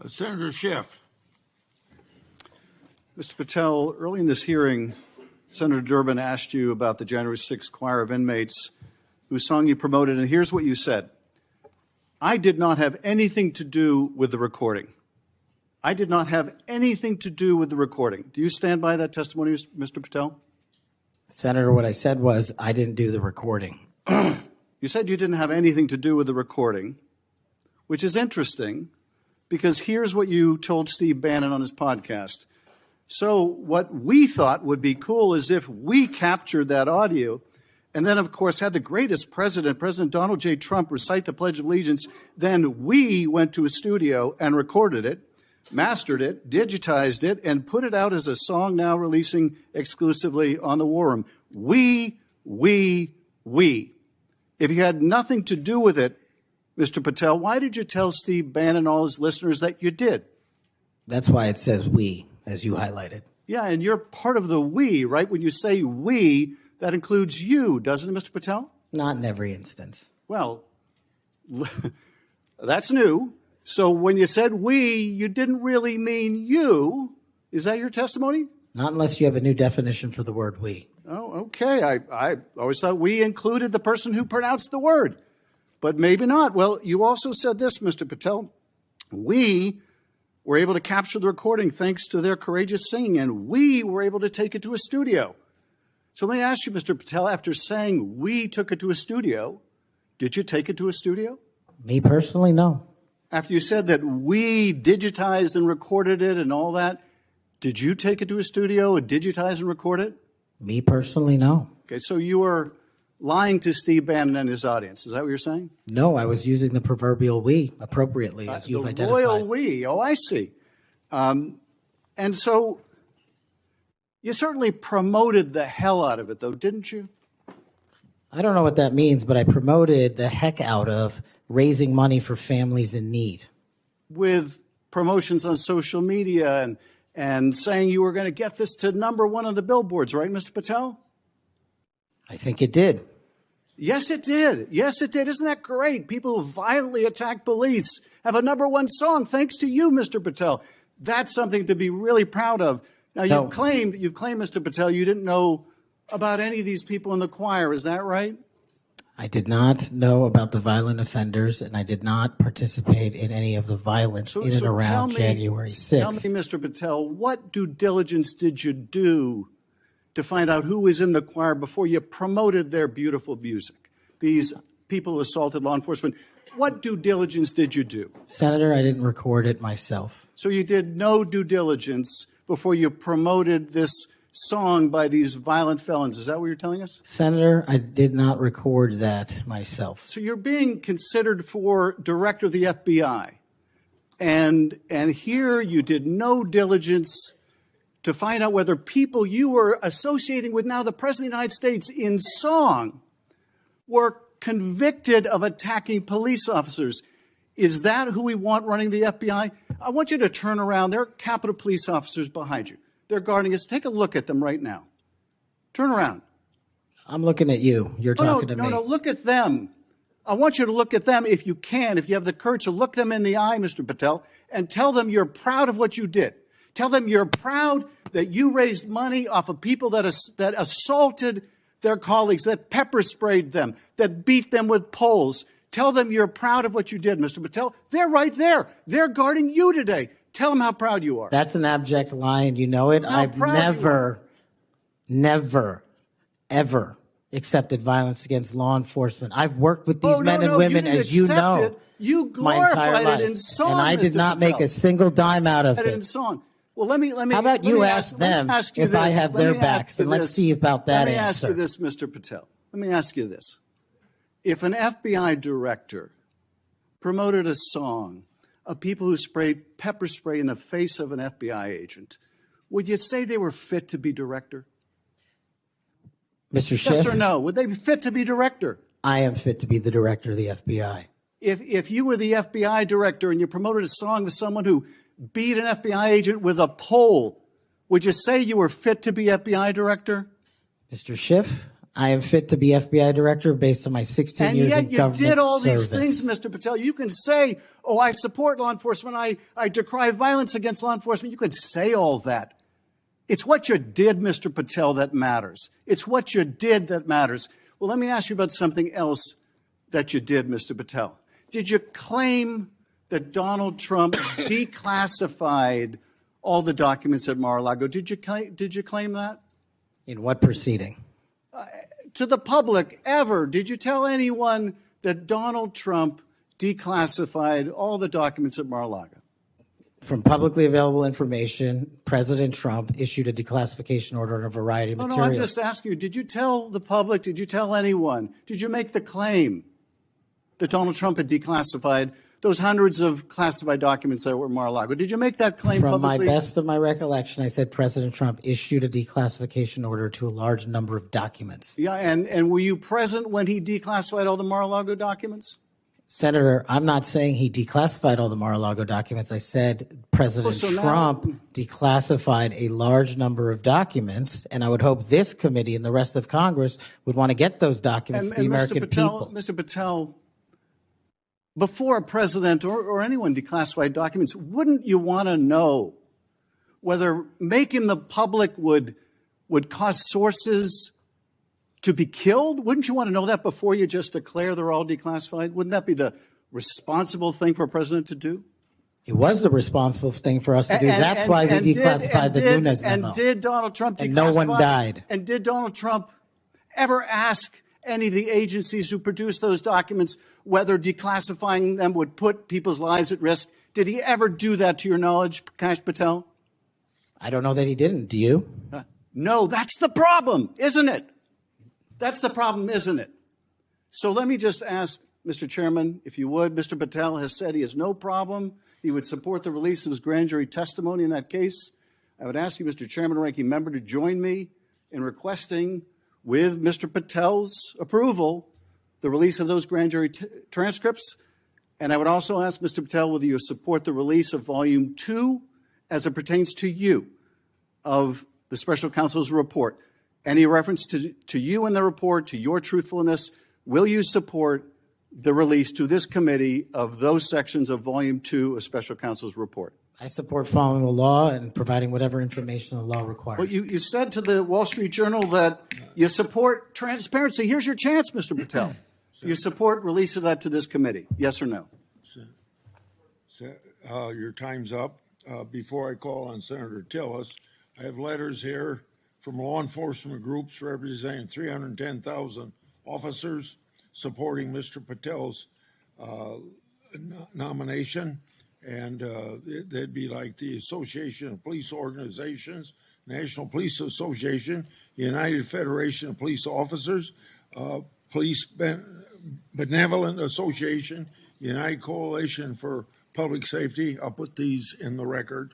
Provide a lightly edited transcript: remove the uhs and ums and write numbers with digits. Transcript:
Senator Schiff. Mr. Patel, early in this hearing, Senator Durbin asked you about the January 6th choir of inmates whose song you promoted, and here's what you said. I did not have anything to do with the recording. I did not have anything to do with the recording. Do you stand by that testimony, Mr. Patel? Senator, what I said was I didn't do the recording. You said you didn't have anything to do with the recording, which is interesting because here's what you told Steve Bannon on his podcast. So what we thought would be cool is if we captured that audio and then, of course, had the greatest president, President Donald J. Trump, recite the Pledge of Allegiance. Then we went to a studio and recorded it, mastered it, digitized it, and put it out as a song now releasing exclusively on the War Room. We. If you had nothing to do with it, Mr. Patel, why did you tell Steve Bannon and all his listeners that you did? That's why it says we, as you highlighted. Yeah, and you're part of the we, right? When you say we, that includes you, doesn't it, Mr. Patel? Not in every instance. Well, that's new. So when you said we, you didn't really mean you. Is that your testimony? Not unless you have a new definition for the word we. Oh, okay. I always thought we included the person who pronounced the word, but maybe not. Well, you also said this, Mr. Patel. We were able to capture the recording thanks to their courageous singing, and we were able to take it to a studio. So let me ask you, Mr. Patel, after saying we took it to a studio, did you take it to a studio? Me personally, no. After you said that we digitized and recorded it and all that, did you take it to a studio and digitize and record it? Me personally, no. Okay, so you were lying to Steve Bannon and his audience. Is that what you're saying? No, I was using the proverbial we appropriately, as you've identified. The royal we. Oh, I see. And so you certainly promoted the hell out of it, though, didn't you? I don't know what that means, but I promoted the heck out of raising money for families in need. With promotions on social media and saying you were going to get this to #1 on the billboards, right, Mr. Patel? I think it did. Yes, it did. Yes, it did. Isn't that great? People who violently attack police have a #1 song thanks to you, Mr. Patel. That's something to be really proud of. Now, you've claimed, Mr. Patel, you didn't know about any of these people in the choir. Is that right? I did not know about the violent offenders, and I did not participate in any of the violence in and around January 6th. Tell me, Mr. Patel, what due diligence did you do to find out who was in the choir before you promoted their beautiful music? These people who assaulted law enforcement. What due diligence did you do? Senator, I didn't record it myself. So you did no due diligence before you promoted this song by these violent felons. Is that what you're telling us? Senator, I did not record that myself. So you're being considered for director of the FBI. And here you did no diligence to find out whether people you were associating with now the President of the United States in song were convicted of attacking police officers. Is that who we want running the FBI? I want you to turn around. There are Capitol Police officers behind you. They're guarding us. Take a look at them right now. Turn around. I'm looking at you. You're talking to me. No, look at them. I want you to look at them if you can, if you have the courage to look them in the eye, Mr. Patel, and tell them you're proud of what you did. Tell them you're proud that you raised money off of people that assaulted their colleagues, that pepper sprayed them, that beat them with poles. Tell them you're proud of what you did, Mr. Patel. They're right there. They're guarding you today. Tell them how proud you are. That's an abject lie, and you know it. I've never, ever accepted violence against law enforcement. I've worked with these men and women, as you know, you glorified it in song, and I did not make a single dime out of it. In song. Well, let me. How about you ask them if I have their backs, and let's see about that answer. Let me ask you this, Mr. Patel. Let me ask you this. If an FBI director promoted a song of people who sprayed pepper spray in the face of an FBI agent, would you say they were fit to be director? Mr. Schiff? Yes or no? Would they be fit to be director? I am fit to be the director of the FBI. If you were the FBI director and you promoted a song with someone who beat an FBI agent with a pole, would you say you were fit to be FBI director? Mr. Schiff, I am fit to be FBI director based on my 16 years in government service. And yet you did all these things, Mr. Patel. You can say, oh, I support law enforcement. I decry violence against law enforcement. You could say all that. It's what you did, Mr. Patel, that matters. It's what you did that matters. Well, let me ask you about something else that you did, Mr. Patel. Did you claim that Donald Trump declassified all the documents at Mar-a-Lago? Did you claim that? In what proceeding? To the public, ever. Did you tell anyone that Donald Trump declassified all the documents at Mar-a-Lago? From publicly available information, President Trump issued a declassification order on a variety of materials. No, I'm just asking you, did you tell the public, did you tell anyone, did you make the claim that Donald Trump had declassified those hundreds of classified documents that were at Mar-a-Lago? Did you make that claim publicly? From my best of my recollection, I said President Trump issued a declassification order to a large number of documents. Yeah, and were you present when he declassified all the Mar-a-Lago documents? Senator, I'm not saying he declassified all the Mar-a-Lago documents. I said President Trump declassified a large number of documents, and I would hope this committee and the rest of Congress would want to get those documents to the American people. Mr. Patel, before a president or anyone declassified documents, wouldn't you want to know whether making the public would cause sources to be killed? Wouldn't you want to know that before you just declare they're all declassified? Wouldn't that be the responsible thing for a president to do? It was the responsible thing for us to do. That's why we declassified the Nunes memo. And did Donald Trump declassify? And no one died. And did Donald Trump ever ask any of the agencies who produced those documents whether declassifying them would put people's lives at risk? Did he ever do that, to your knowledge, Kash Patel? I don't know that he didn't. Do you? No, that's the problem, isn't it? That's the problem, isn't it? So let me just ask, Mr. Chairman, if you would, Mr. Patel has said he has no problem. He would support the release of his grand jury testimony in that case. I would ask you, Mr. Chairman and Ranking Member, to join me in requesting, with Mr. Patel's approval, the release of those grand jury transcripts. And I would also ask Mr. Patel whether you support the release of Volume 2 as it pertains to you of the Special Counsel's report. Any reference to you in the report, to your truthfulness, will you support the release to this committee of those sections of Volume 2 of Special Counsel's report? I support following the law and providing whatever information the law requires. Well, you said to the Wall Street Journal that you support transparency. Here's your chance, Mr. Patel. Do you support release of that to this committee? Yes or no? Your time's up. Before I call on Senator Tillis, I have letters here from law enforcement groups representing 310,000 officers supporting Mr. Patel's nomination. And they'd be like the Association of Police Organizations, National Police Association, United Federation of Police Officers, Police Benevolent Association, United Coalition for Public Safety. I'll put these in the record.